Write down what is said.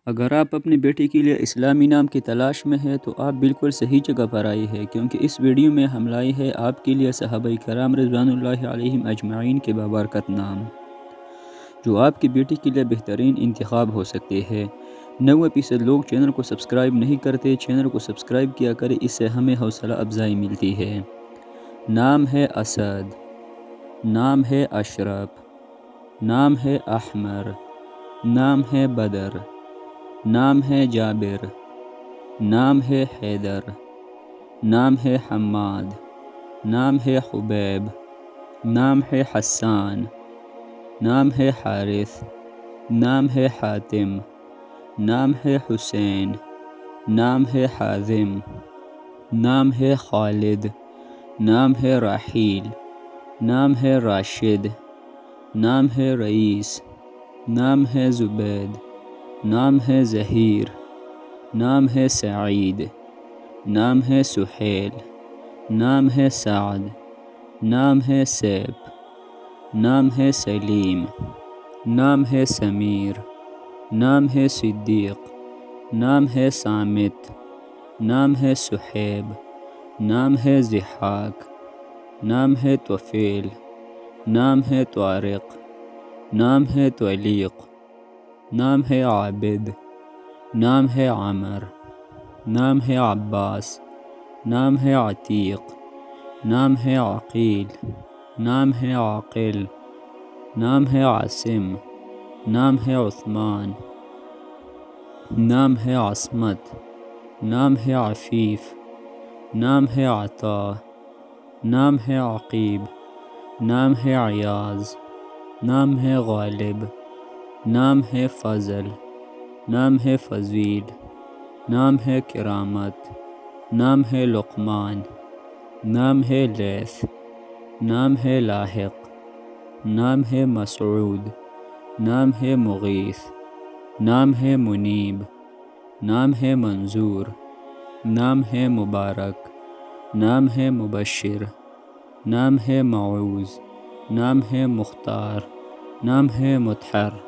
اگر آپ اپنی بیٹی کے لیے اسلامی نام کی تلاش میں ہے تو آپ بالکل صحیح جگہ پر آئی ہے، کیونکہ اس ویڈیو میں ہم لائے ہے آپ کے لیے صحابہ کرام رضوان اللہ علیہم اجمعین کے بابرکت نام، جو آپ کی بیٹی کے لیے بہترین انتخاب ہو سکتے ہیں۔ 90% لوگ چینل کو سبسکرائب نہیں کرتے، چینل کو سبسکرائب کیا کرے، اس سے ہمیں حوصلہ افزائی ملتی ہے۔ نام ہے اسد، نام ہے اشرف، نام ہے احمر، نام ہے بدر، نام ہے جابر، نام ہے حیدر، نام ہے حماد، نام ہے خبیب، نام ہے حسان، نام ہے حارث، نام ہے حاتم، نام ہے حسین، نام ہے حازم، نام ہے خالد، نام ہے راحیل، نام ہے راشد، نام ہے رئیس، نام ہے زبید، نام ہے ظہیر، نام ہے سعید، نام ہے سہیل، نام ہے سعد، نام ہے سیف، نام ہے سلیم، نام ہے سمیر، نام ہے صدیق، نام ہے سامت، نام ہے سحیب، نام ہے ضحاک، نام ہے طفیل، نام ہے طارق، نام ہے تولیق، نام ہے عابد، نام ہے عامر، نام ہے عباس، نام ہے عتیق، نام ہے عقیل، نام ہے عاقل، نام ہے عاصم، نام ہے عثمان، نام ہے عصمت، نام ہے عفیف، نام ہے عطا، نام ہے عقیب، نام ہے عیاض، نام ہے غالب، نام ہے فضل، نام ہے فضیل، نام ہے کرامت، نام ہے لقمان، نام ہے لیث، نام ہے لاحق، نام ہے مسعود، نام ہے مغیث، نام ہے منیب، نام ہے منظور، نام ہے مبارک، نام ہے مبشر، نام ہے معوذ، نام ہے مختار، نام ہے مطہر۔